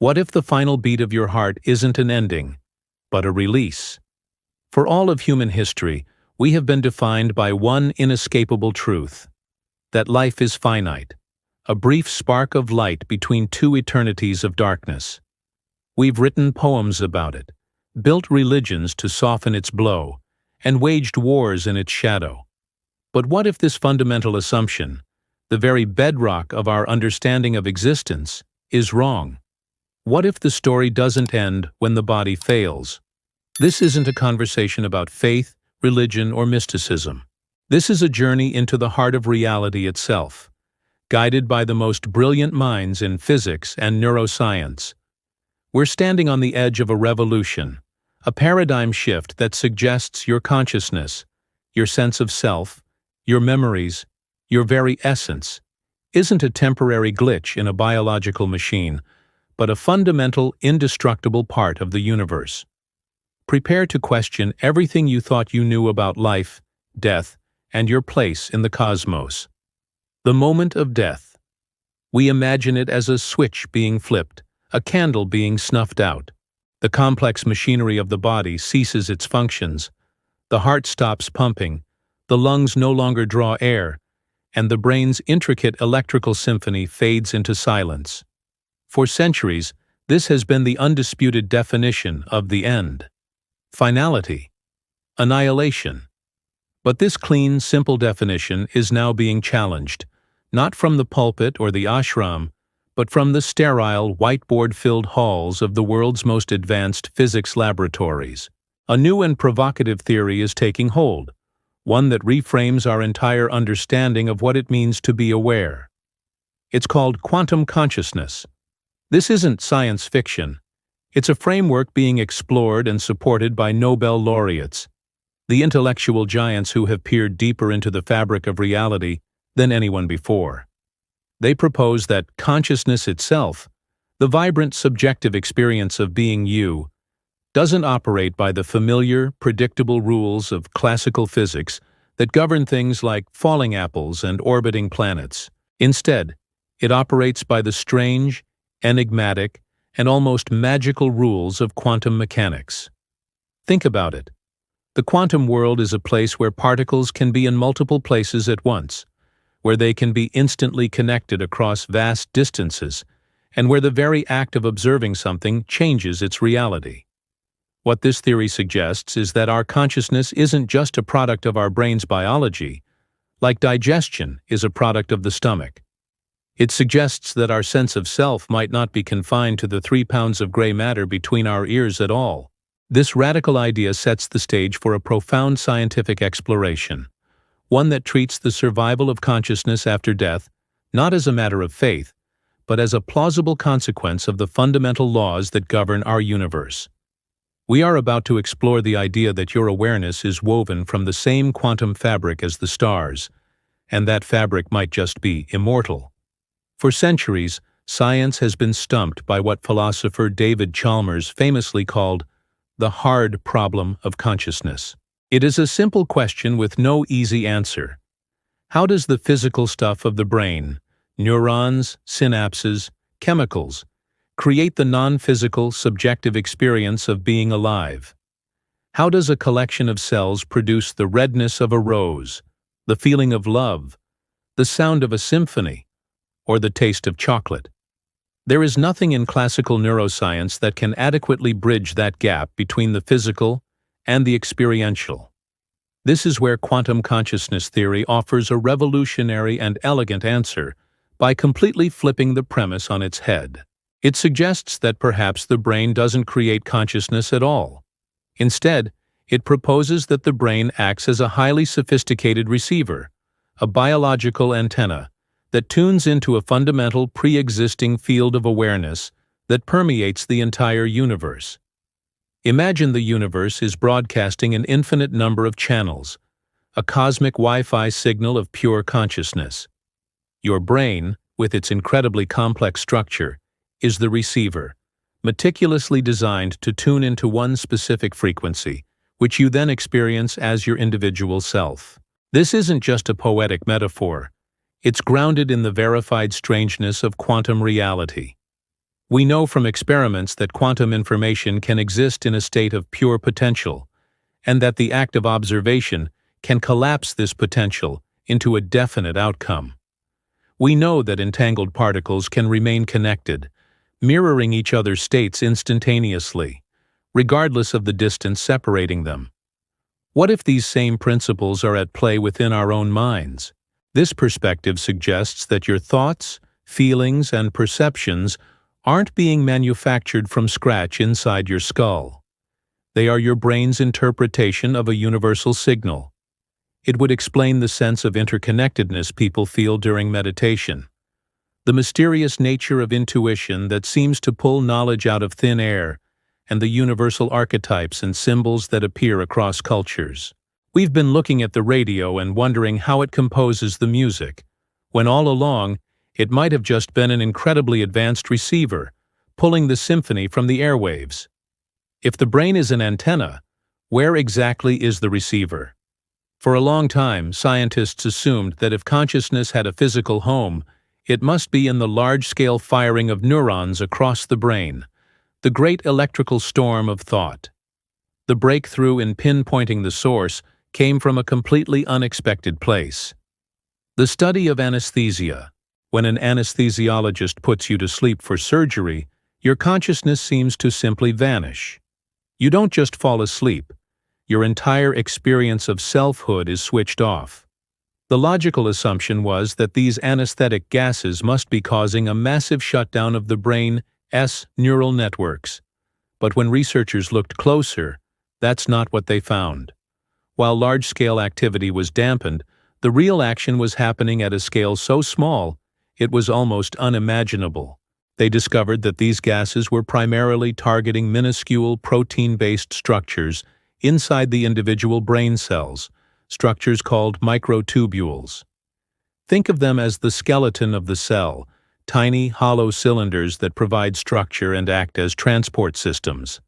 What if the final beat of your heart isn't an ending, but a release? For all of human history, we have been defined by one inescapable truth: that life is finite, a brief spark of light between two eternities of darkness. We've written poems about it, built religions to soften its blow, and waged wars in its shadow. But what if this fundamental assumption, the very bedrock of our understanding of existence, is wrong? What if the story doesn't end when the body fails? This isn't a conversation about faith, religion, or mysticism. This is a journey into the heart of reality itself, guided by the most brilliant minds in physics and neuroscience. We're standing on the edge of a revolution, a paradigm shift that suggests your consciousness, your sense of self, your memories, your very essence, isn't a temporary glitch in a biological machine, but a fundamental, indestructible part of the universe. Prepare to question everything you thought you knew about life, death, and your place in the cosmos. The moment of death. We imagine it as a switch being flipped, a candle being snuffed out. The complex machinery of the body ceases its functions. The heart stops pumping, the lungs no longer draw air, and the brain's intricate electrical symphony fades into silence. For centuries, this has been the undisputed definition of the end. Finality. Annihilation. But this clean, simple definition is now being challenged, not from the pulpit or the ashram, but from the sterile, whiteboard-filled halls of the world's most advanced physics laboratories. A new and provocative theory is taking hold, one that reframes our entire understanding of what it means to be aware. It's called quantum consciousness. This isn't science fiction. It's a framework being explored and supported by Nobel laureates, the intellectual giants who have peered deeper into the fabric of reality than anyone before. They propose that consciousness itself, the vibrant subjective experience of being you, doesn't operate by the familiar, predictable rules of classical physics that govern things like falling apples and orbiting planets. Instead, it operates by the strange, enigmatic, and almost magical rules of quantum mechanics. Think about it. The quantum world is a place where particles can be in multiple places at once, where they can be instantly connected across vast distances, and where the very act of observing something changes its reality. What this theory suggests is that our consciousness isn't just a product of our brain's biology, like digestion is a product of the stomach. It suggests that our sense of self might not be confined to the 3 pounds of gray matter between our ears at all. This radical idea sets the stage for a profound scientific exploration, one that treats the survival of consciousness after death not as a matter of faith, but as a plausible consequence of the fundamental laws that govern our universe. We are about to explore the idea that your awareness is woven from the same quantum fabric as the stars, and that fabric might just be immortal. For centuries, science has been stumped by what philosopher David Chalmers famously called the hard problem of consciousness. It is a simple question with no easy answer. How does the physical stuff of the brain, neurons, synapses, chemicals, create the non-physical, subjective experience of being alive? How does a collection of cells produce the redness of a rose, the feeling of love, the sound of a symphony, or the taste of chocolate? There is nothing in classical neuroscience that can adequately bridge that gap between the physical and the experiential. This is where quantum consciousness theory offers a revolutionary and elegant answer by completely flipping the premise on its head. It suggests that perhaps the brain doesn't create consciousness at all. Instead, it proposes that the brain acts as a highly sophisticated receiver, a biological antenna, that tunes into a fundamental pre-existing field of awareness that permeates the entire universe. Imagine the universe is broadcasting an infinite number of channels, a cosmic Wi-Fi signal of pure consciousness. Your brain, with its incredibly complex structure, is the receiver, meticulously designed to tune into one specific frequency, which you then experience as your individual self. This isn't just a poetic metaphor. It's grounded in the verified strangeness of quantum reality. We know from experiments that quantum information can exist in a state of pure potential, and that the act of observation can collapse this potential into a definite outcome. We know that entangled particles can remain connected, mirroring each other's states instantaneously, regardless of the distance separating them. What if these same principles are at play within our own minds? This perspective suggests that your thoughts, feelings, and perceptions aren't being manufactured from scratch inside your skull. They are your brain's interpretation of a universal signal. It would explain the sense of interconnectedness people feel during meditation, the mysterious nature of intuition that seems to pull knowledge out of thin air, and the universal archetypes and symbols that appear across cultures. We've been looking at the radio and wondering how it composes the music, when all along it might have just been an incredibly advanced receiver, pulling the symphony from the airwaves. If the brain is an antenna, where exactly is the receiver? For a long time, scientists assumed that if consciousness had a physical home, it must be in the large-scale firing of neurons across the brain, the great electrical storm of thought. The breakthrough in pinpointing the source came from a completely unexpected place. The study of anesthesia. When an anesthesiologist puts you to sleep for surgery, your consciousness seems to simply vanish. You don't just fall asleep. Your entire experience of selfhood is switched off. The logical assumption was that these anesthetic gases must be causing a massive shutdown of the brain's neural networks. But when researchers looked closer, that's not what they found. While large-scale activity was dampened, the real action was happening at a scale so small, it was almost unimaginable. They discovered that these gases were primarily targeting minuscule protein-based structures inside the individual brain cells, structures called microtubules. Think of them as the skeleton of the cell, tiny, hollow cylinders that provide structure and act as transport systems.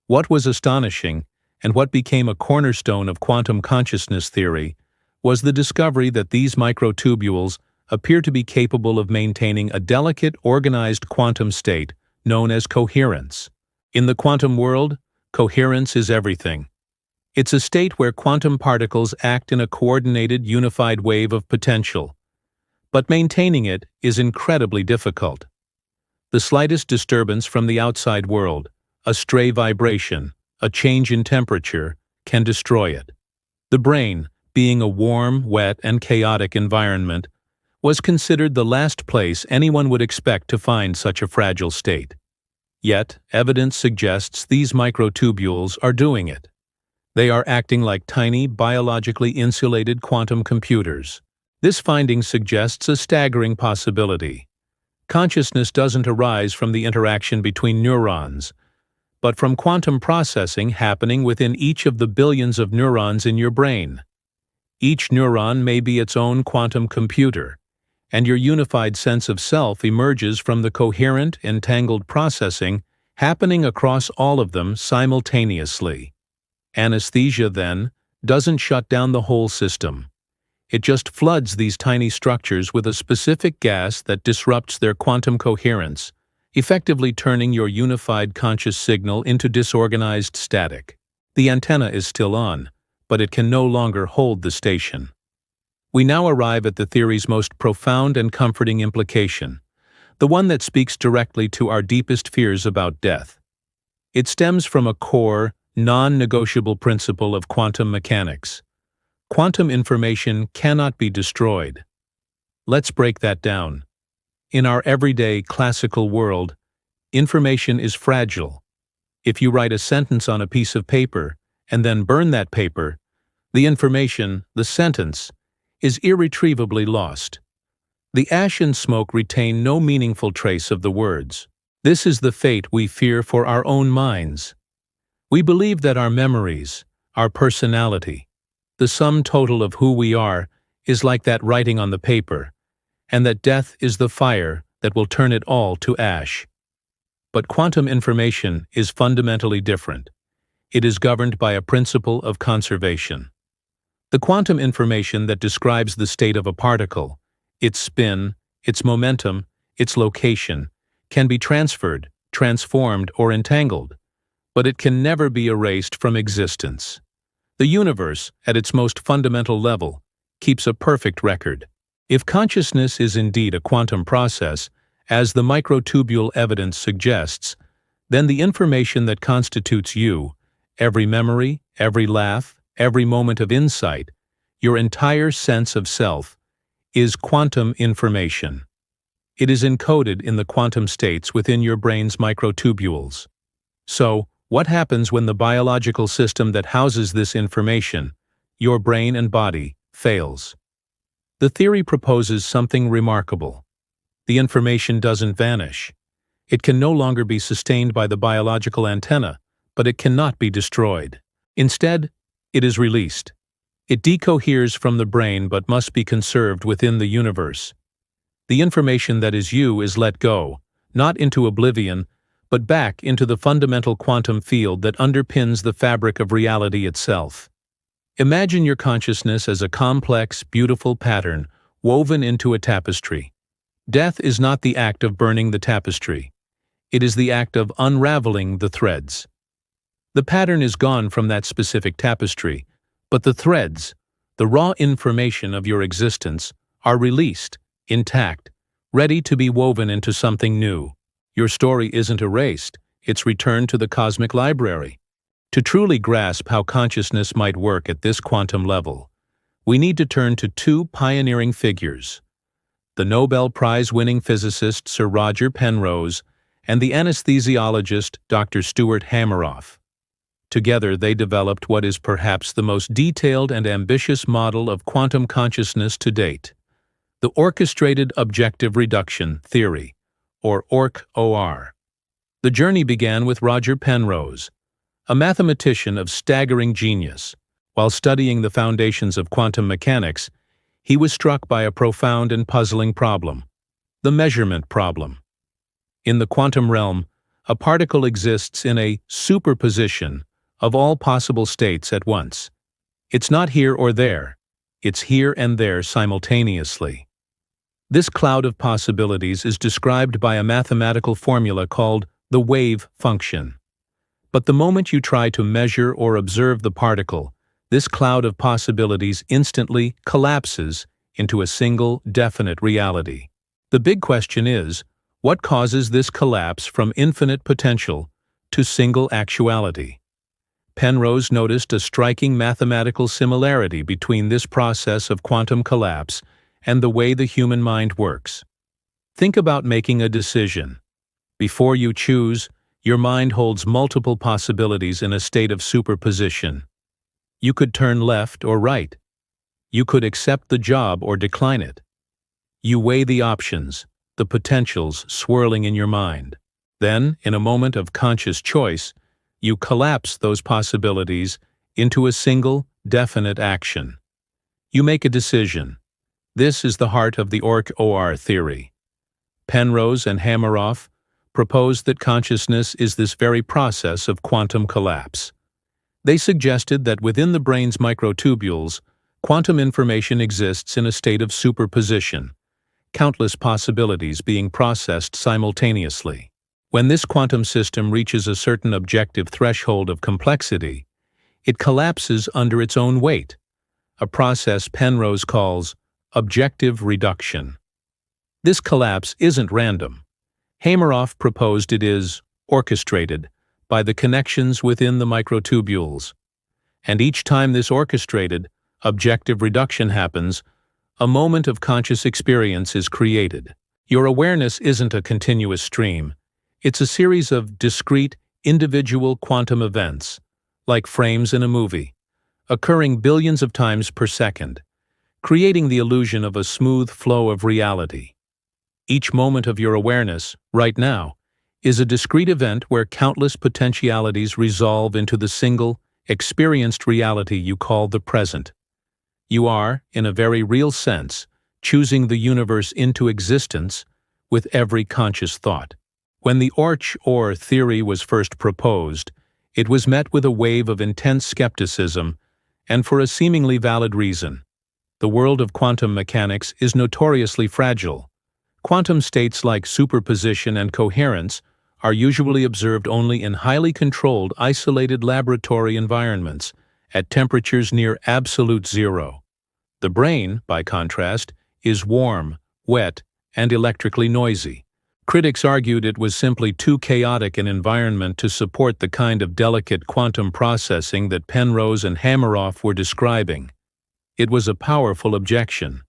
What was astonishing, and what became a cornerstone of quantum consciousness theory, was the discovery that these microtubules appear to be capable of maintaining a delicate, organized quantum state known as coherence. In the quantum world, coherence is everything. It's a state where quantum particles act in a coordinated, unified wave of potential. But maintaining it is incredibly difficult. The slightest disturbance from the outside world, a stray vibration, a change in temperature, can destroy it. The brain, being a warm, wet, and chaotic environment, was considered the last place anyone would expect to find such a fragile state. Yet, evidence suggests these microtubules are doing it. They are acting like tiny, biologically insulated quantum computers. This finding suggests a staggering possibility. Consciousness doesn't arise from the interaction between neurons, but from quantum processing happening within each of the billions of neurons in your brain. Each neuron may be its own quantum computer, and your unified sense of self emerges from the coherent, entangled processing happening across all of them simultaneously. Anesthesia, then, doesn't shut down the whole system. It just floods these tiny structures with a specific gas that disrupts their quantum coherence, effectively turning your unified conscious signal into disorganized static. The antenna is still on, but it can no longer hold the station. We now arrive at the theory's most profound and comforting implication, the one that speaks directly to our deepest fears about death. It stems from a core, non-negotiable principle of quantum mechanics. Quantum information cannot be destroyed. Let's break that down. In our everyday classical world, information is fragile. If you write a sentence on a piece of paper and then burn that paper, the information, the sentence, is irretrievably lost. The ash and smoke retain no meaningful trace of the words. This is the fate we fear for our own minds. We believe that our memories, our personality, the sum total of who we are, is like that writing on the paper, and that death is the fire that will turn it all to ash. But quantum information is fundamentally different. It is governed by a principle of conservation. The quantum information that describes the state of a particle, its spin, its momentum, its location, can be transferred, transformed, or entangled, but it can never be erased from existence. The universe, at its most fundamental level, keeps a perfect record. If consciousness is indeed a quantum process, as the microtubule evidence suggests, then the information that constitutes you, every memory, every laugh, every moment of insight, your entire sense of self, is quantum information. It is encoded in the quantum states within your brain's microtubules. So, what happens when the biological system that houses this information, your brain and body, fails? The theory proposes something remarkable. The information doesn't vanish. It can no longer be sustained by the biological antenna, but it cannot be destroyed. Instead, it is released. It decoheres from the brain but must be conserved within the universe. The information that is you is let go, not into oblivion, but back into the fundamental quantum field that underpins the fabric of reality itself. Imagine your consciousness as a complex, beautiful pattern woven into a tapestry. Death is not the act of burning the tapestry. It is the act of unraveling the threads. The pattern is gone from that specific tapestry, but the threads, the raw information of your existence, are released, intact, ready to be woven into something new. Your story isn't erased, it's returned to the cosmic library. To truly grasp how consciousness might work at this quantum level, we need to turn to two pioneering figures: the Nobel Prize-winning physicist Sir Roger Penrose and the anesthesiologist Dr. Stuart Hameroff. Together they developed what is perhaps the most detailed and ambitious model of quantum consciousness to date: the orchestrated objective reduction theory, or Orch OR. The journey began with Roger Penrose, a mathematician of staggering genius. While studying the foundations of quantum mechanics, he was struck by a profound and puzzling problem: the measurement problem. In the quantum realm, a particle exists in a superposition of all possible states at once. It's not here or there, it's here and there simultaneously. This cloud of possibilities is described by a mathematical formula called the wave function. But the moment you try to measure or observe the particle, this cloud of possibilities instantly collapses into a single, definite reality. The big question is, what causes this collapse from infinite potential to single actuality? Penrose noticed a striking mathematical similarity between this process of quantum collapse and the way the human mind works. Think about making a decision. Before you choose, your mind holds multiple possibilities in a state of superposition. You could turn left or right. You could accept the job or decline it. You weigh the options, the potentials swirling in your mind. Then, in a moment of conscious choice, you collapse those possibilities into a single, definite action. You make a decision. This is the heart of the Orch OR theory. Penrose and Hameroff proposed that consciousness is this very process of quantum collapse. They suggested that within the brain's microtubules, quantum information exists in a state of superposition, countless possibilities being processed simultaneously. When this quantum system reaches a certain objective threshold of complexity, it collapses under its own weight, a process Penrose calls objective reduction. This collapse isn't random. Hameroff proposed it is orchestrated by the connections within the microtubules. And each time this orchestrated, objective reduction happens, a moment of conscious experience is created. Your awareness isn't a continuous stream. It's a series of discrete, individual quantum events, like frames in a movie, occurring billions of times per second, creating the illusion of a smooth flow of reality. Each moment of your awareness, right now, is a discrete event where countless potentialities resolve into the single, experienced reality you call the present. You are, in a very real sense, choosing the universe into existence with every conscious thought. When the Orch OR theory was first proposed, it was met with a wave of intense skepticism, and for a seemingly valid reason. The world of quantum mechanics is notoriously fragile. Quantum states like superposition and coherence are usually observed only in highly controlled, isolated laboratory environments at temperatures near absolute zero. The brain, by contrast, is warm, wet, and electrically noisy. Critics argued it was simply too chaotic an environment to support the kind of delicate quantum processing that Penrose and Hameroff were describing. It was a powerful objection.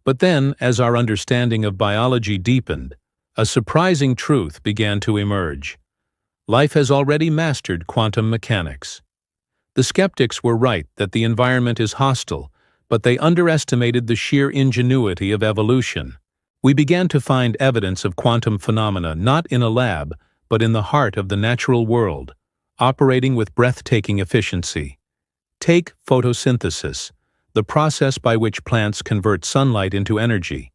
But then, as our understanding of biology deepened, a surprising truth began to emerge. Life has already mastered quantum mechanics. The skeptics were right that the environment is hostile, but they underestimated the sheer ingenuity of evolution. We began to find evidence of quantum phenomena not in a lab, but in the heart of the natural world, operating with breathtaking efficiency. Take photosynthesis, the process by which plants convert sunlight into energy.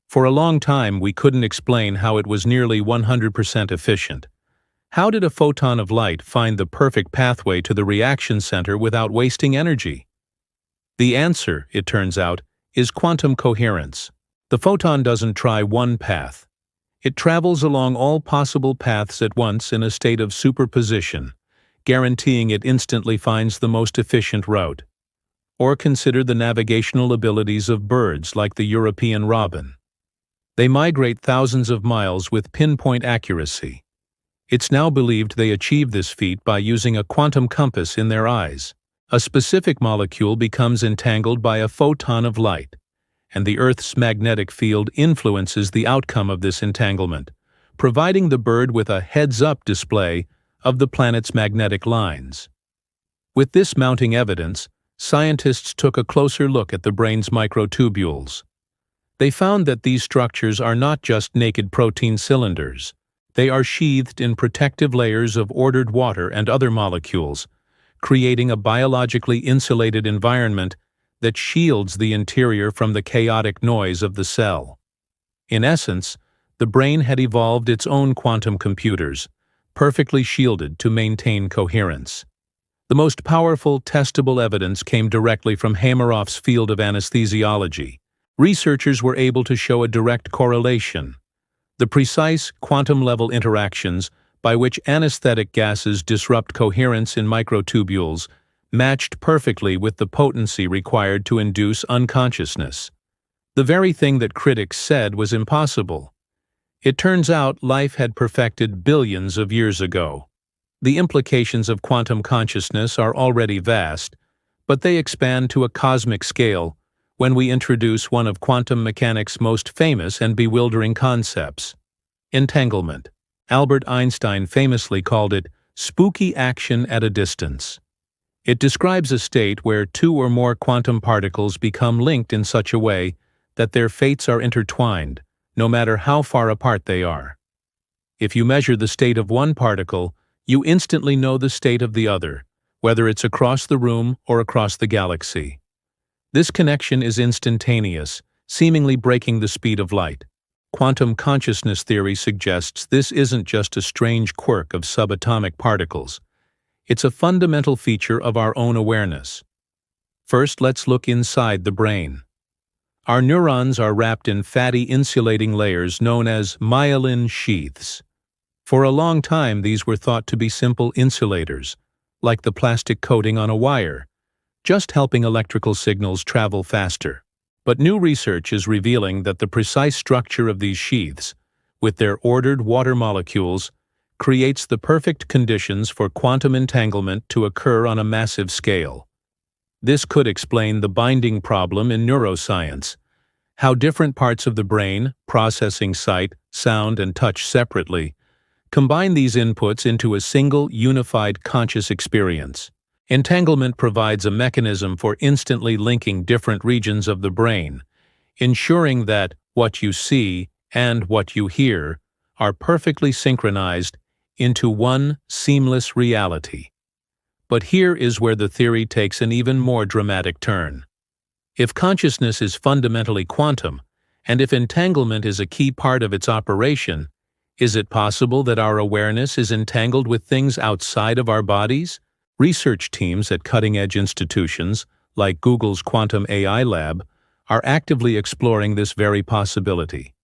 For a long time, we couldn't explain how it was nearly 100% efficient. How did a photon of light find the perfect pathway to the reaction center without wasting energy? The answer, it turns out, is quantum coherence. The photon doesn't try one path. It travels along all possible paths at once in a state of superposition, guaranteeing it instantly finds the most efficient route. Or consider the navigational abilities of birds like the European robin. They migrate thousands of miles with pinpoint accuracy. It's now believed they achieve this feat by using a quantum compass in their eyes. A specific molecule becomes entangled by a photon of light, and the Earth's magnetic field influences the outcome of this entanglement, providing the bird with a heads-up display of the planet's magnetic lines. With this mounting evidence, scientists took a closer look at the brain's microtubules. They found that these structures are not just naked protein cylinders. They are sheathed in protective layers of ordered water and other molecules, creating a biologically insulated environment that shields the interior from the chaotic noise of the cell. In essence, the brain had evolved its own quantum computers, perfectly shielded to maintain coherence. The most powerful, testable evidence came directly from Hameroff's field of anesthesiology. Researchers were able to show a direct correlation. The precise quantum-level interactions by which anesthetic gases disrupt coherence in microtubules matched perfectly with the potency required to induce unconsciousness. The very thing that critics said was impossible. It turns out life had perfected billions of years ago. The implications of quantum consciousness are already vast, but they expand to a cosmic scale when we introduce one of quantum mechanics' most famous and bewildering concepts: entanglement. Albert Einstein famously called it spooky action at a distance. It describes a state where two or more quantum particles become linked in such a way that their fates are intertwined, no matter how far apart they are. If you measure the state of one particle, you instantly know the state of the other, whether it's across the room or across the galaxy. This connection is instantaneous, seemingly breaking the speed of light. Quantum consciousness theory suggests this isn't just a strange quirk of subatomic particles. It's a fundamental feature of our own awareness. First, let's look inside the brain. Our neurons are wrapped in fatty insulating layers known as myelin sheaths. For a long time, these were thought to be simple insulators, like the plastic coating on a wire, just helping electrical signals travel faster. But new research is revealing that the precise structure of these sheaths, with their ordered water molecules, creates the perfect conditions for quantum entanglement to occur on a massive scale. This could explain the binding problem in neuroscience: how different parts of the brain, processing sight, sound, and touch separately, combine these inputs into a single, unified conscious experience. Entanglement provides a mechanism for instantly linking different regions of the brain, ensuring that what you see and what you hear are perfectly synchronized into one seamless reality. But here is where the theory takes an even more dramatic turn. If consciousness is fundamentally quantum, and if entanglement is a key part of its operation, is it possible that our awareness is entangled with things outside of our bodies? Research teams at cutting-edge institutions, like Google's Quantum AI Lab, are actively exploring this very possibility.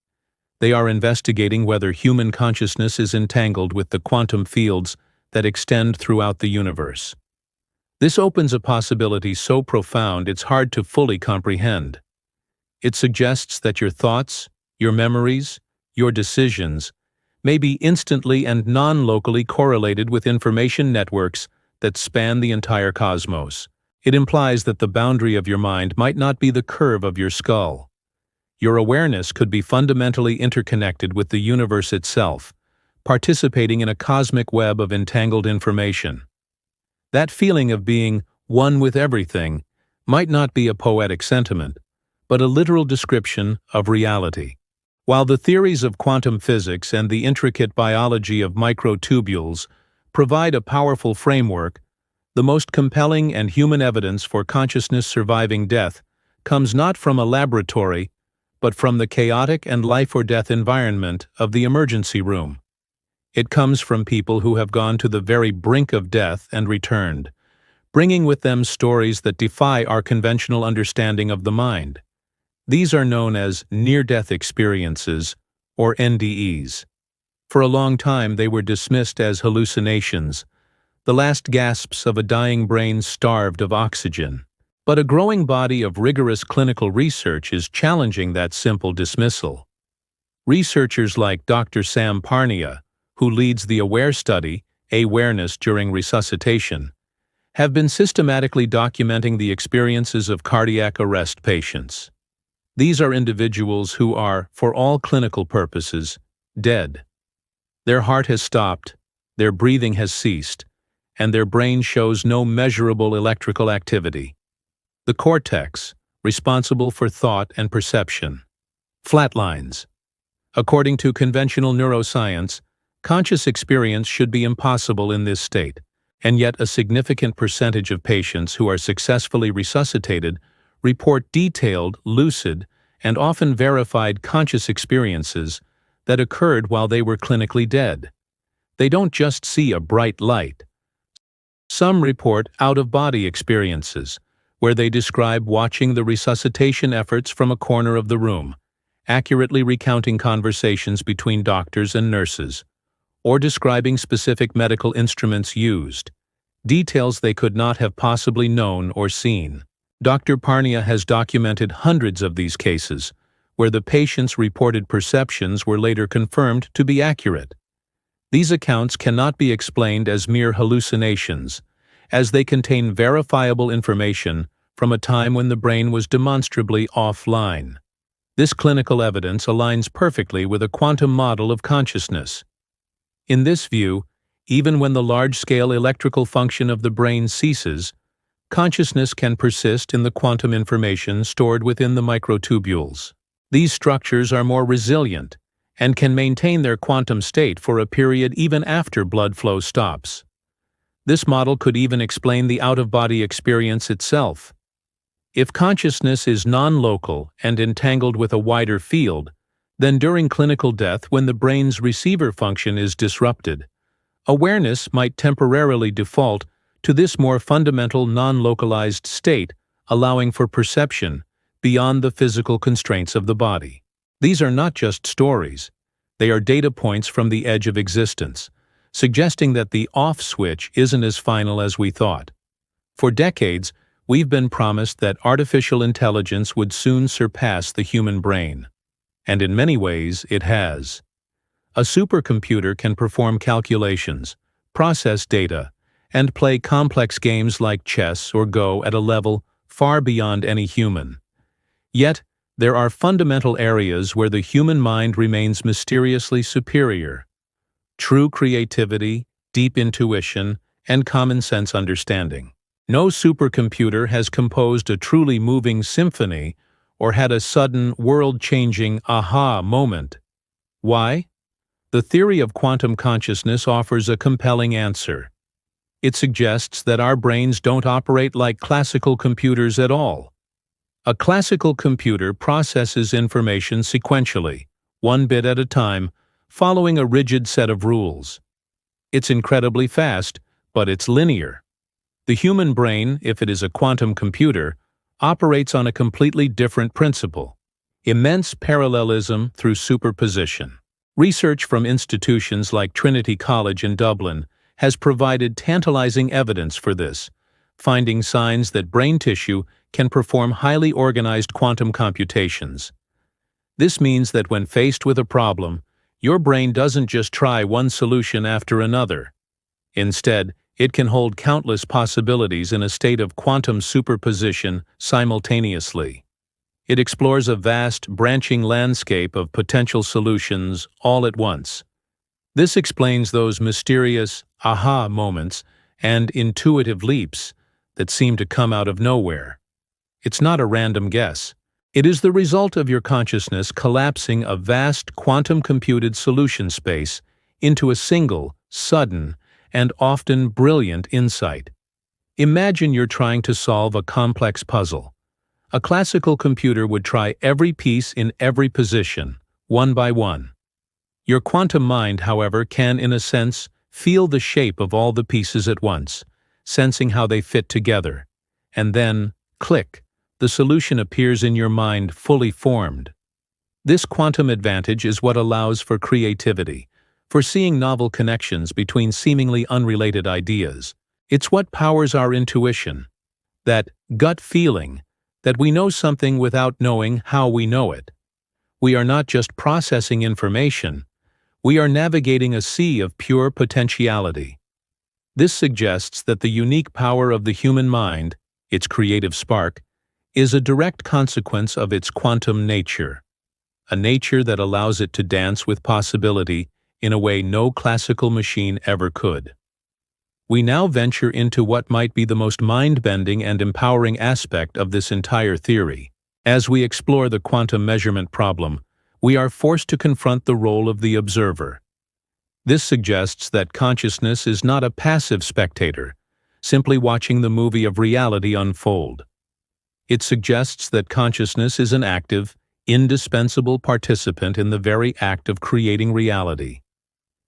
They are investigating whether human consciousness is entangled with the quantum fields that extend throughout the universe. This opens a possibility so profound it's hard to fully comprehend. It suggests that your thoughts, your memories, your decisions may be instantly and non-locally correlated with information networks that span the entire cosmos. It implies that the boundary of your mind might not be the curve of your skull. Your awareness could be fundamentally interconnected with the universe itself, participating in a cosmic web of entangled information. That feeling of being one with everything might not be a poetic sentiment, but a literal description of reality. While the theories of quantum physics and the intricate biology of microtubules provide a powerful framework, the most compelling and human evidence for consciousness surviving death comes not from a laboratory, but from the chaotic and life-or-death environment of the emergency room. It comes from people who have gone to the very brink of death and returned, bringing with them stories that defy our conventional understanding of the mind. These are known as near-death experiences, or NDEs. For a long time they were dismissed as hallucinations, the last gasps of a dying brain starved of oxygen. But a growing body of rigorous clinical research is challenging that simple dismissal. Researchers like Dr. Sam Parnia, who leads the AWARE study, Awareness During Resuscitation, have been systematically documenting the experiences of cardiac arrest patients. These are individuals who are, for all clinical purposes, dead. Their heart has stopped, their breathing has ceased, and their brain shows no measurable electrical activity. The cortex, responsible for thought and perception, flatlines. According to conventional neuroscience, conscious experience should be impossible in this state, and yet a significant percentage of patients who are successfully resuscitated report detailed, lucid, and often verified conscious experiences that occurred while they were clinically dead. They don't just see a bright light. Some report out-of-body experiences, where they describe watching the resuscitation efforts from a corner of the room, accurately recounting conversations between doctors and nurses, or describing specific medical instruments used, details they could not have possibly known or seen. Dr. Parnia has documented hundreds of these cases, where the patient's reported perceptions were later confirmed to be accurate. These accounts cannot be explained as mere hallucinations, as they contain verifiable information from a time when the brain was demonstrably offline. This clinical evidence aligns perfectly with a quantum model of consciousness. In this view, even when the large-scale electrical function of the brain ceases, consciousness can persist in the quantum information stored within the microtubules. These structures are more resilient and can maintain their quantum state for a period even after blood flow stops. This model could even explain the out-of-body experience itself. If consciousness is non-local and entangled with a wider field, then during clinical death, when the brain's receiver function is disrupted, awareness might temporarily default to this more fundamental non-localized state, allowing for perception beyond the physical constraints of the body. These are not just stories. They are data points from the edge of existence, suggesting that the off switch isn't as final as we thought. For decades, we've been promised that artificial intelligence would soon surpass the human brain. And in many ways, it has. A supercomputer can perform calculations, process data, and play complex games like chess or Go at a level far beyond any human. Yet, there are fundamental areas where the human mind remains mysteriously superior. True creativity, deep intuition, and common sense understanding. No supercomputer has composed a truly moving symphony or had a sudden, world-changing aha moment. Why? The theory of quantum consciousness offers a compelling answer. It suggests that our brains don't operate like classical computers at all. A classical computer processes information sequentially, one bit at a time, following a rigid set of rules. It's incredibly fast, but it's linear. The human brain, if it is a quantum computer, operates on a completely different principle. Immense parallelism through superposition. Research from institutions like Trinity College in Dublin has provided tantalizing evidence for this, finding signs that brain tissue can perform highly organized quantum computations. This means that when faced with a problem, your brain doesn't just try one solution after another. Instead, it can hold countless possibilities in a state of quantum superposition simultaneously. It explores a vast, branching landscape of potential solutions all at once. This explains those mysterious aha moments and intuitive leaps that seem to come out of nowhere. It's not a random guess. It is the result of your consciousness collapsing a vast quantum-computed solution space into a single, sudden, and often brilliant insight. Imagine you're trying to solve a complex puzzle. A classical computer would try every piece in every position, one by one. Your quantum mind, however, can, in a sense, feel the shape of all the pieces at once, sensing how they fit together. And then, click, the solution appears in your mind fully formed. This quantum advantage is what allows for creativity, for seeing novel connections between seemingly unrelated ideas. It's what powers our intuition, that gut feeling, that we know something without knowing how we know it. We are not just processing information, we are navigating a sea of pure potentiality. This suggests that the unique power of the human mind, its creative spark, is a direct consequence of its quantum nature, a nature that allows it to dance with possibility in a way no classical machine ever could. We now venture into what might be the most mind-bending and empowering aspect of this entire theory. As we explore the quantum measurement problem, we are forced to confront the role of the observer. This suggests that consciousness is not a passive spectator, simply watching the movie of reality unfold. It suggests that consciousness is an active, indispensable participant in the very act of creating reality.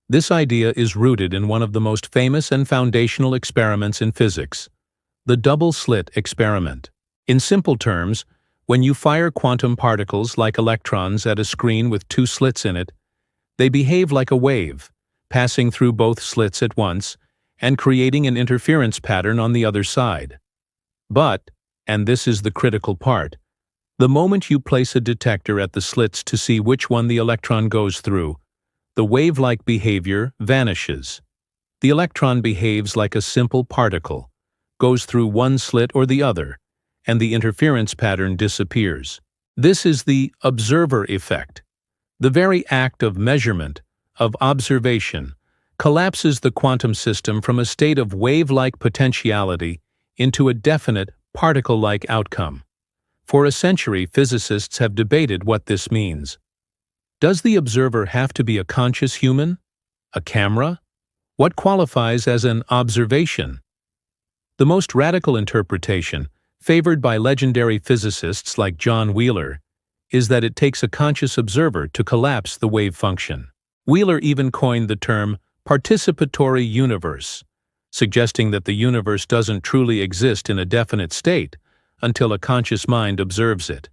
This idea is rooted in one of the most famous and foundational experiments in physics, the double-slit experiment. In simple terms, when you fire quantum particles like electrons at a screen with two slits in it, they behave like a wave, passing through both slits at once and creating an interference pattern on the other side. But, and this is the critical part, the moment you place a detector at the slits to see which one the electron goes through, the wave-like behavior vanishes. The electron behaves like a simple particle, goes through one slit or the other, and the interference pattern disappears. This is the observer effect. The very act of measurement, of observation, collapses the quantum system from a state of wave-like potentiality into a definite particle-like outcome. For a century, physicists have debated what this means. Does the observer have to be a conscious human? A camera? What qualifies as an observation? The most radical interpretation, favored by legendary physicists like John Wheeler, is that it takes a conscious observer to collapse the wave function. Wheeler even coined the term participatory universe, suggesting that the universe doesn't truly exist in a definite state until a conscious mind observes it.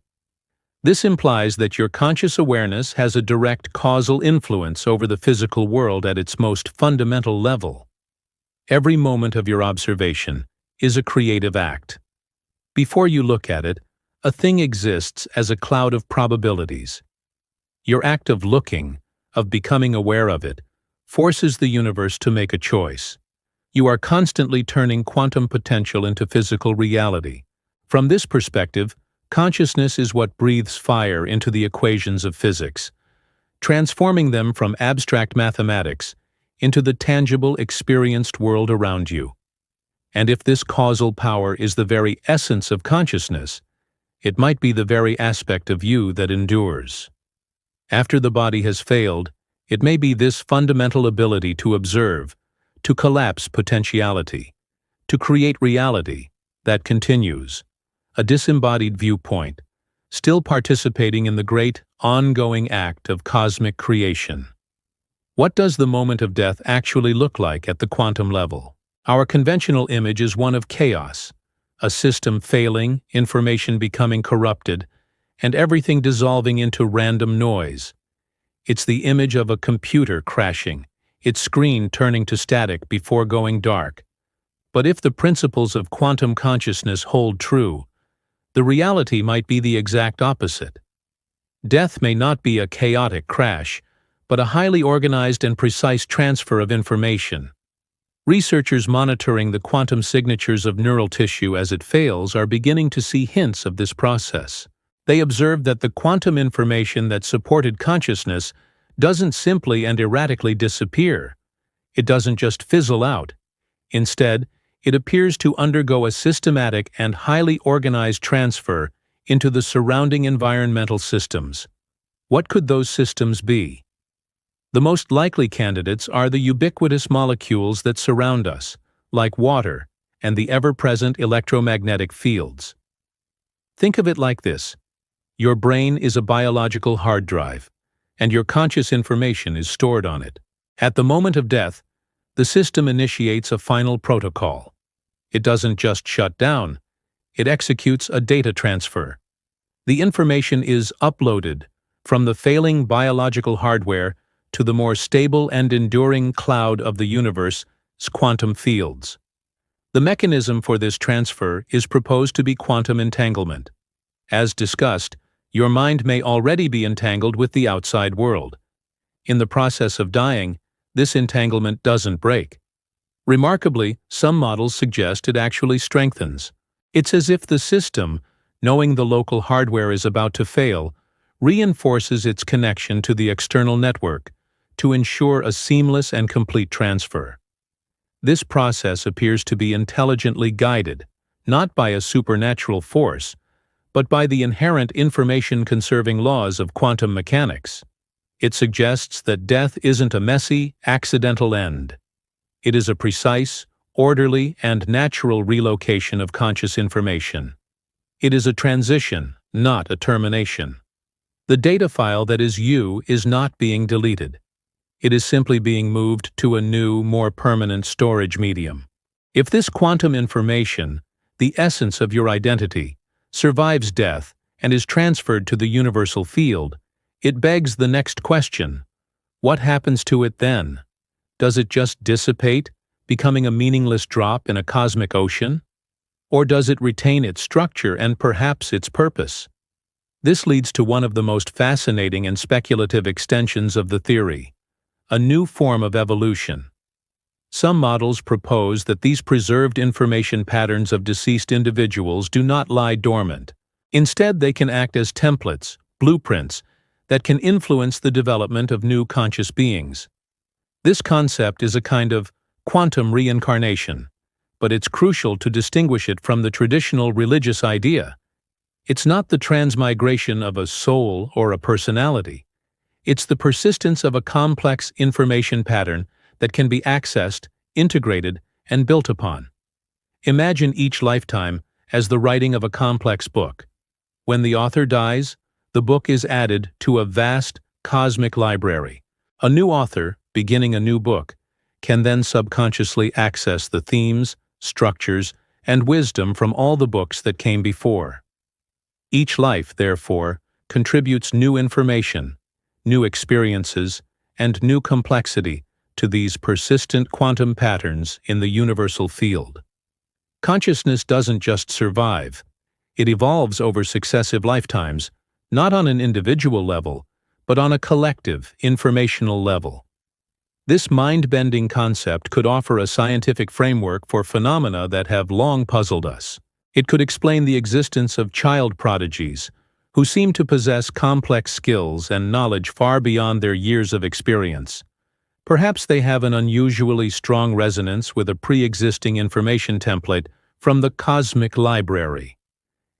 This implies that your conscious awareness has a direct causal influence over the physical world at its most fundamental level. Every moment of your observation is a creative act. Before you look at it, a thing exists as a cloud of probabilities. Your act of looking, of becoming aware of it, forces the universe to make a choice. You are constantly turning quantum potential into physical reality. From this perspective, consciousness is what breathes fire into the equations of physics, transforming them from abstract mathematics into the tangible, experienced world around you. And if this causal power is the very essence of consciousness, it might be the very aspect of you that endures. After the body has failed, it may be this fundamental ability to observe, to collapse potentiality, to create reality, that continues, a disembodied viewpoint, still participating in the great, ongoing act of cosmic creation. What does the moment of death actually look like at the quantum level? Our conventional image is one of chaos, a system failing, information becoming corrupted, and everything dissolving into random noise. It's the image of a computer crashing, its screen turning to static before going dark. But if the principles of quantum consciousness hold true, the reality might be the exact opposite. Death may not be a chaotic crash, but a highly organized and precise transfer of information. Researchers monitoring the quantum signatures of neural tissue as it fails are beginning to see hints of this process. They observed that the quantum information that supported consciousness doesn't simply and erratically disappear. It doesn't just fizzle out. Instead, it appears to undergo a systematic and highly organized transfer into the surrounding environmental systems. What could those systems be? The most likely candidates are the ubiquitous molecules that surround us, like water and the ever-present electromagnetic fields. Think of it like this. Your brain is a biological hard drive, and your conscious information is stored on it. At the moment of death, the system initiates a final protocol. It doesn't just shut down, it executes a data transfer. The information is uploaded from the failing biological hardware to the more stable and enduring cloud of the universe's quantum fields. The mechanism for this transfer is proposed to be quantum entanglement. As discussed, your mind may already be entangled with the outside world. In the process of dying, this entanglement doesn't break. Remarkably, some models suggest it actually strengthens. It's as if the system, knowing the local hardware is about to fail, reinforces its connection to the external network to ensure a seamless and complete transfer. This process appears to be intelligently guided, not by a supernatural force, but by the inherent information-conserving laws of quantum mechanics. It suggests that death isn't a messy, accidental end. It is a precise, orderly, and natural relocation of conscious information. It is a transition, not a termination. The data file that is you is not being deleted. It is simply being moved to a new, more permanent storage medium. If this quantum information, the essence of your identity, survives death and is transferred to the universal field, it begs the next question. What happens to it then? Does it just dissipate, becoming a meaningless drop in a cosmic ocean? Or does it retain its structure and perhaps its purpose? This leads to one of the most fascinating and speculative extensions of the theory, a new form of evolution. Some models propose that these preserved information patterns of deceased individuals do not lie dormant. Instead, they can act as templates, blueprints, that can influence the development of new conscious beings. This concept is a kind of quantum reincarnation, but it's crucial to distinguish it from the traditional religious idea. It's not the transmigration of a soul or a personality. It's the persistence of a complex information pattern that can be accessed, integrated, and built upon. Imagine each lifetime as the writing of a complex book. When the author dies, the book is added to a vast, cosmic library. A new author, beginning a new book, can then subconsciously access the themes, structures, and wisdom from all the books that came before. Each life, therefore, contributes new information, new experiences, and new complexity to these persistent quantum patterns in the universal field. Consciousness doesn't just survive. It evolves over successive lifetimes, not on an individual level, but on a collective, informational level. This mind-bending concept could offer a scientific framework for phenomena that have long puzzled us. It could explain the existence of child prodigies, who seem to possess complex skills and knowledge far beyond their years of experience. Perhaps they have an unusually strong resonance with a pre-existing information template from the cosmic library.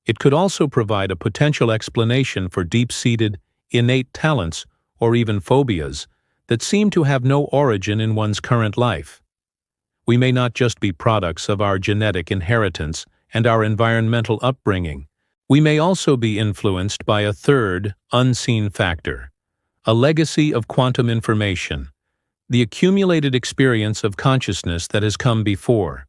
It could also provide a potential explanation for deep-seated, innate talents or even phobias that seem to have no origin in one's current life. We may not just be products of our genetic inheritance and our environmental upbringing. We may also be influenced by a third, unseen factor, a legacy of quantum information, the accumulated experience of consciousness that has come before.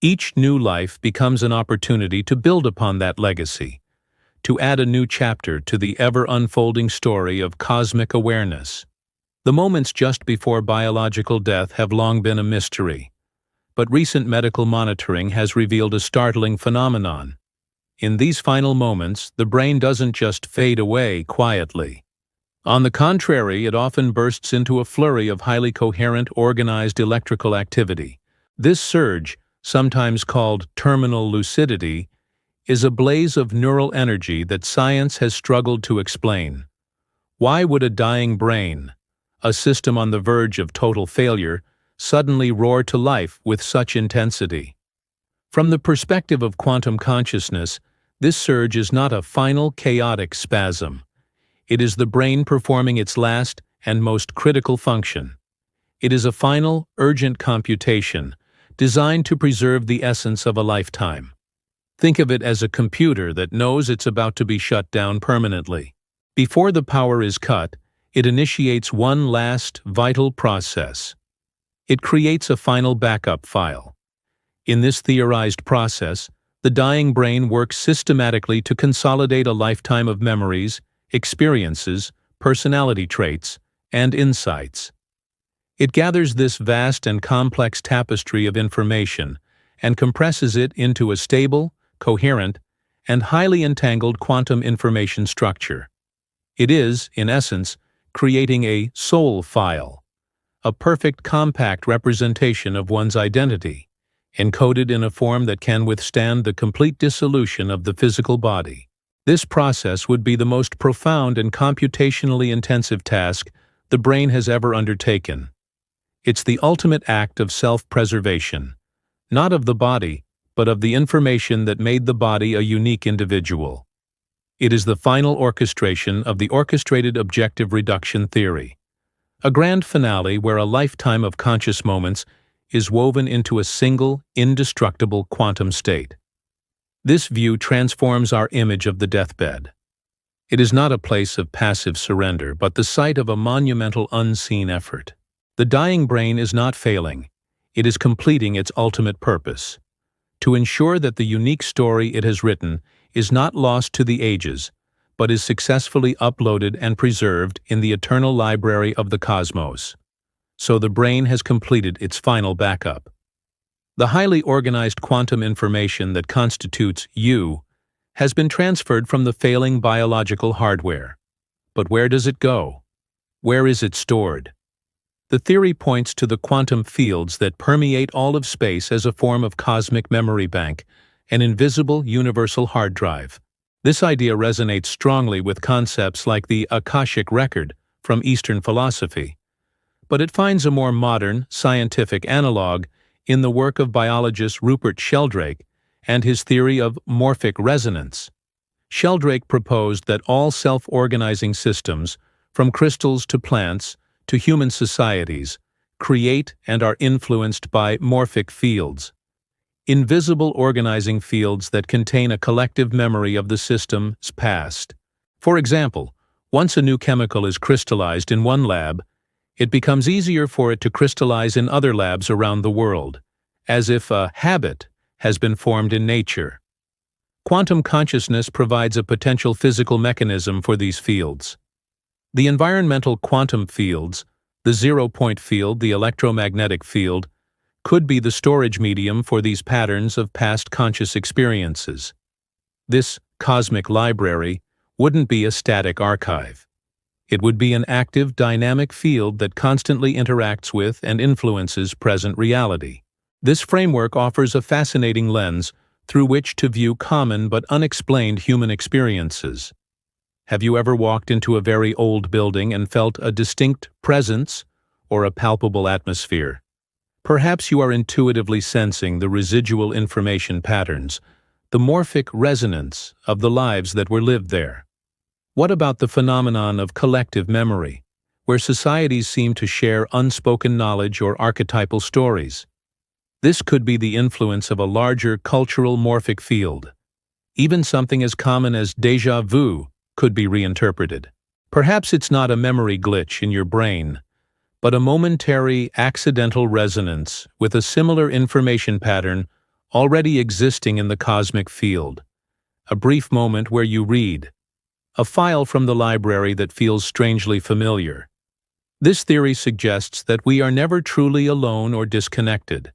Each new life becomes an opportunity to build upon that legacy, to add a new chapter to the ever-unfolding story of cosmic awareness. The moments just before biological death have long been a mystery, but recent medical monitoring has revealed a startling phenomenon. In these final moments, the brain doesn't just fade away quietly. On the contrary, it often bursts into a flurry of highly coherent, organized electrical activity. This surge, sometimes called terminal lucidity, is a blaze of neural energy that science has struggled to explain. Why would a dying brain, a system on the verge of total failure, suddenly roar to life with such intensity? From the perspective of quantum consciousness, this surge is not a final chaotic spasm. It is the brain performing its last and most critical function. It is a final, urgent computation designed to preserve the essence of a lifetime. Think of it as a computer that knows it's about to be shut down permanently. Before the power is cut, it initiates one last, vital process. It creates a final backup file. In this theorized process, the dying brain works systematically to consolidate a lifetime of memories, experiences, personality traits, and insights. It gathers this vast and complex tapestry of information and compresses it into a stable, coherent, and highly entangled quantum information structure. It is, in essence, creating a soul file, a perfect compact representation of one's identity, encoded in a form that can withstand the complete dissolution of the physical body. This process would be the most profound and computationally intensive task the brain has ever undertaken. It's the ultimate act of self-preservation, not of the body, but of the information that made the body a unique individual. It is the final orchestration of the orchestrated objective reduction theory, a grand finale where a lifetime of conscious moments is woven into a single, indestructible quantum state. This view transforms our image of the deathbed. It is not a place of passive surrender, but the site of a monumental unseen effort. The dying brain is not failing. It is completing its ultimate purpose: to ensure that the unique story it has written is not lost to the ages, but is successfully uploaded and preserved in the eternal library of the cosmos. So the brain has completed its final backup. The highly organized quantum information that constitutes you has been transferred from the failing biological hardware. But where does it go? Where is it stored? The theory points to the quantum fields that permeate all of space as a form of cosmic memory bank, an invisible universal hard drive. This idea resonates strongly with concepts like the Akashic record from Eastern philosophy, but it finds a more modern, scientific analog in the work of biologist Rupert Sheldrake and his theory of morphic resonance. Sheldrake proposed that all self-organizing systems, from crystals to plants to human societies, create and are influenced by morphic fields, invisible organizing fields that contain a collective memory of the system's past. For example, once a new chemical is crystallized in one lab, it becomes easier for it to crystallize in other labs around the world, as if a habit has been formed in nature. Quantum consciousness provides a potential physical mechanism for these fields. The environmental quantum fields, the zero-point field, the electromagnetic field, could be the storage medium for these patterns of past conscious experiences. This cosmic library wouldn't be a static archive. It would be an active, dynamic field that constantly interacts with and influences present reality. This framework offers a fascinating lens through which to view common but unexplained human experiences. Have you ever walked into a very old building and felt a distinct presence or a palpable atmosphere? Perhaps you are intuitively sensing the residual information patterns, the morphic resonance of the lives that were lived there. What about the phenomenon of collective memory, where societies seem to share unspoken knowledge or archetypal stories? This could be the influence of a larger cultural morphic field. Even something as common as déjà vu could be reinterpreted. Perhaps it's not a memory glitch in your brain, but a momentary, accidental resonance with a similar information pattern already existing in the cosmic field, a brief moment where you read, a file from the library that feels strangely familiar. This theory suggests that we are never truly alone or disconnected.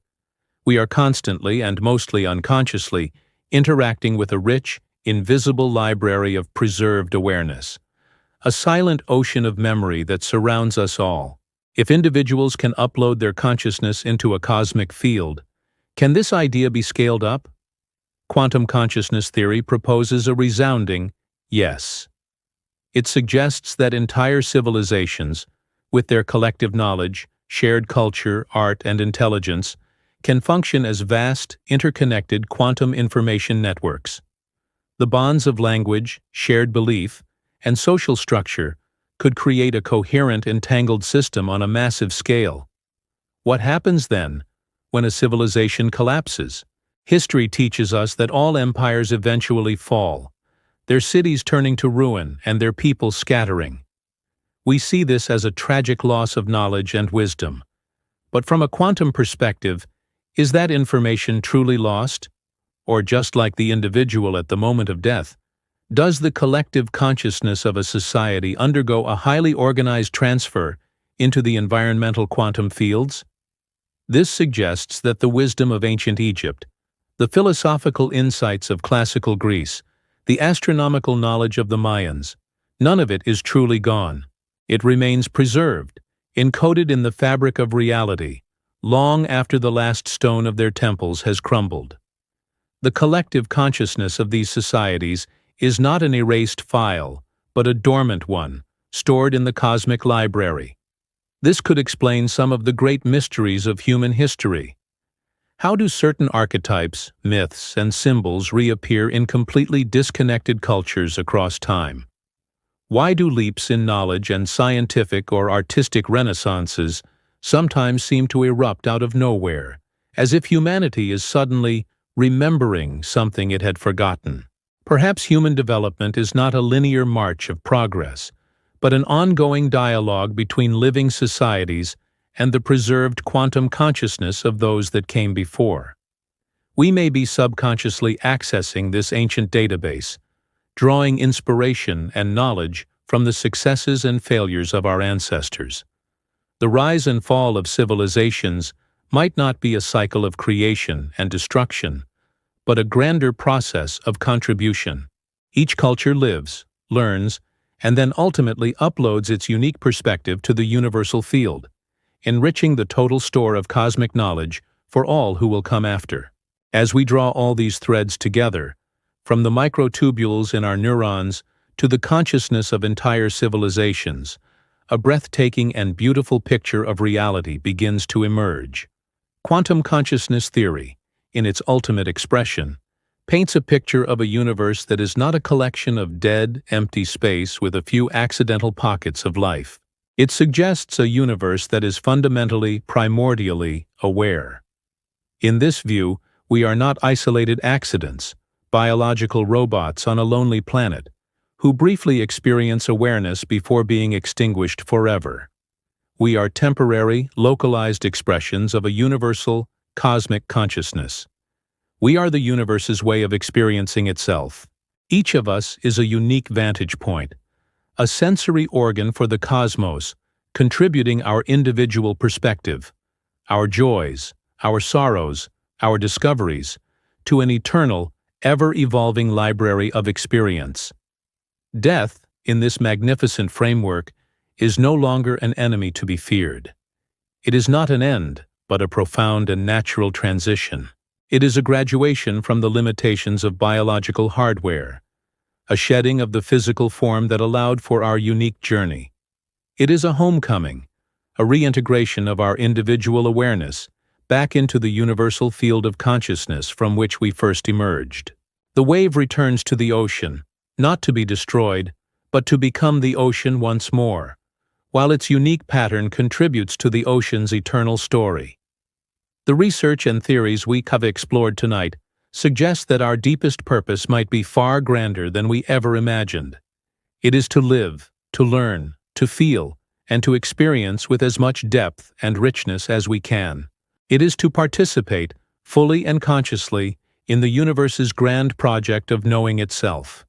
We are constantly, and mostly unconsciously, interacting with a rich, invisible library of preserved awareness, a silent ocean of memory that surrounds us all. If individuals can upload their consciousness into a cosmic field, can this idea be scaled up? Quantum consciousness theory proposes a resounding yes. It suggests that entire civilizations, with their collective knowledge, shared culture, art, and intelligence, can function as vast, interconnected quantum information networks. The bonds of language, shared belief, and social structure could create a coherent, entangled system on a massive scale. What happens then, when a civilization collapses? History teaches us that all empires eventually fall, their cities turning to ruin and their people scattering. We see this as a tragic loss of knowledge and wisdom. But from a quantum perspective, is that information truly lost? Or just like the individual at the moment of death, does the collective consciousness of a society undergo a highly organized transfer into the environmental quantum fields? This suggests that the wisdom of ancient Egypt, the philosophical insights of classical Greece, the astronomical knowledge of the Mayans, none of it is truly gone. It remains preserved, encoded in the fabric of reality, long after the last stone of their temples has crumbled. The collective consciousness of these societies is not an erased file, but a dormant one, stored in the cosmic library. This could explain some of the great mysteries of human history. How do certain archetypes, myths, and symbols reappear in completely disconnected cultures across time? Why do leaps in knowledge and scientific or artistic renaissances sometimes seem to erupt out of nowhere, as if humanity is suddenly remembering something it had forgotten? Perhaps human development is not a linear march of progress, but an ongoing dialogue between living societies and the preserved quantum consciousness of those that came before. We may be subconsciously accessing this ancient database, drawing inspiration and knowledge from the successes and failures of our ancestors. The rise and fall of civilizations might not be a cycle of creation and destruction, but a grander process of contribution. Each culture lives, learns, and then ultimately uploads its unique perspective to the universal field, enriching the total store of cosmic knowledge for all who will come after. As we draw all these threads together, from the microtubules in our neurons to the consciousness of entire civilizations, a breathtaking and beautiful picture of reality begins to emerge. Quantum consciousness theory, in its ultimate expression, paints a picture of a universe that is not a collection of dead, empty space with a few accidental pockets of life. It suggests a universe that is fundamentally, primordially aware. In this view, we are not isolated accidents, biological robots on a lonely planet, who briefly experience awareness before being extinguished forever. We are temporary, localized expressions of a universal, cosmic consciousness. We are the universe's way of experiencing itself. Each of us is a unique vantage point, a sensory organ for the cosmos, contributing our individual perspective, our joys, our sorrows, our discoveries, to an eternal, ever-evolving library of experience. Death, in this magnificent framework, is no longer an enemy to be feared. It is not an end, but a profound and natural transition. It is a graduation from the limitations of biological hardware, a shedding of the physical form that allowed for our unique journey. It is a homecoming, a reintegration of our individual awareness back into the universal field of consciousness from which we first emerged. The wave returns to the ocean, not to be destroyed, but to become the ocean once more, while its unique pattern contributes to the ocean's eternal story. The research and theories we have explored tonight suggest that our deepest purpose might be far grander than we ever imagined. It is to live, to learn, to feel, and to experience with as much depth and richness as we can. It is to participate, fully and consciously, in the universe's grand project of knowing itself.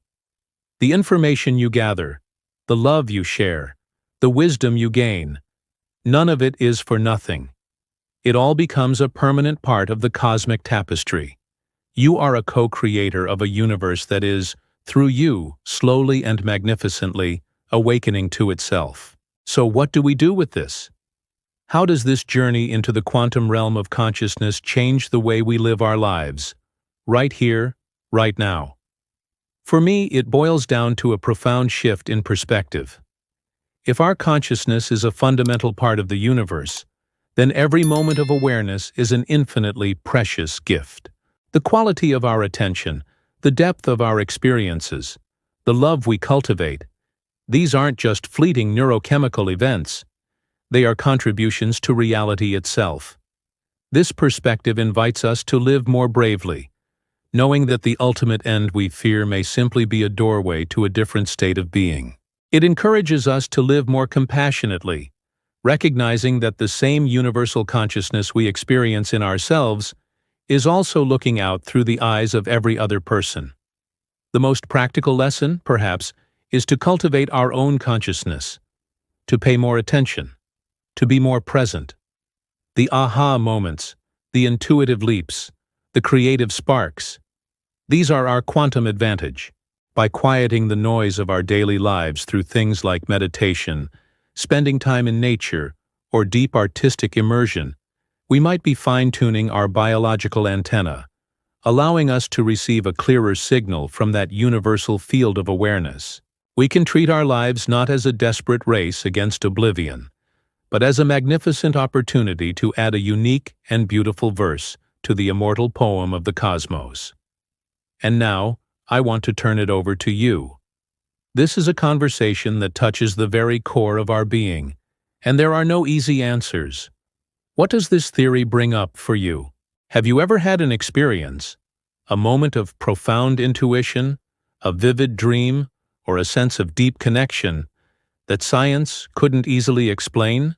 The information you gather, the love you share, the wisdom you gain, none of it is for nothing. It all becomes a permanent part of the cosmic tapestry. You are a co-creator of a universe that is, through you, slowly and magnificently, awakening to itself. So what do we do with this? How does this journey into the quantum realm of consciousness change the way we live our lives? Right here, right now. For me, it boils down to a profound shift in perspective. If our consciousness is a fundamental part of the universe, then every moment of awareness is an infinitely precious gift. The quality of our attention, the depth of our experiences, the love we cultivate, these aren't just fleeting neurochemical events. They are contributions to reality itself. This perspective invites us to live more bravely, knowing that the ultimate end we fear may simply be a doorway to a different state of being. It encourages us to live more compassionately, recognizing that the same universal consciousness we experience in ourselves is also looking out through the eyes of every other person. The most practical lesson, perhaps, is to cultivate our own consciousness, to pay more attention, to be more present. The aha moments, the intuitive leaps, the creative sparks, these are our quantum advantage. By quieting the noise of our daily lives through things like meditation, spending time in nature, or deep artistic immersion, we might be fine-tuning our biological antenna, allowing us to receive a clearer signal from that universal field of awareness. We can treat our lives not as a desperate race against oblivion, but as a magnificent opportunity to add a unique and beautiful verse to the immortal poem of the cosmos. And now, I want to turn it over to you. This is a conversation that touches the very core of our being, and there are no easy answers. What does this theory bring up for you? Have you ever had an experience, a moment of profound intuition, a vivid dream, or a sense of deep connection that science couldn't easily explain?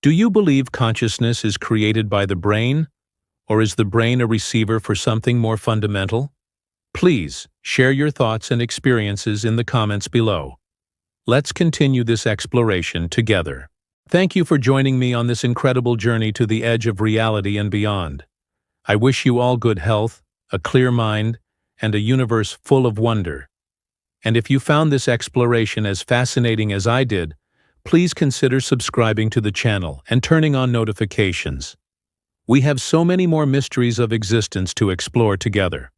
Do you believe consciousness is created by the brain, or is the brain a receiver for something more fundamental? Please share your thoughts and experiences in the comments below. Let's continue this exploration together. Thank you for joining me on this incredible journey to the edge of reality and beyond. I wish you all good health, a clear mind, and a universe full of wonder. And if you found this exploration as fascinating as I did, please consider subscribing to the channel and turning on notifications. We have so many more mysteries of existence to explore together.